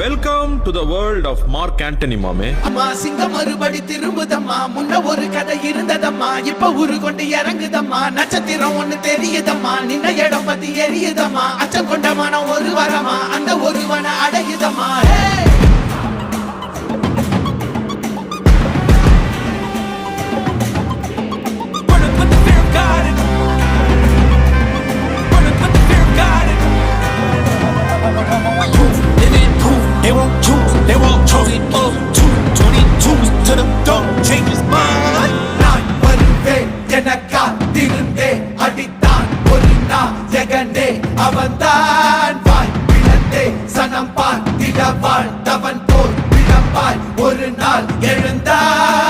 Welcome to the world of Mark Antony மாமே. அம்மா சிங்கம் மறுபடி திரும்புதம்மா, முன்ன ஒரு கதை இருந்ததம்மா, இப்ப ஊரு கொண்டு இறங்குதம்மா, நட்சத்திரம் ஒண்ணு தெரியுதம்மா, நின்ன இடம் பத்தி எரியுதம்மா, அச்சம் கொண்ட மனம் ஒரு வரமா, அந்த ஒருவன அடையுதம்மா. They won't choose, they won't choose it up. 222 to the door, change his mind. நான் வருவேன் என காத்திருந்தே, அடித்தான் ஒரு நாள் ஜெகனே, அவன்தான் வாய் பிளந்தே, சனம் பார்த்திட வாழ்ந்தவன் போல் விளம்பாய் ஒரு நாள் எழுந்தான்.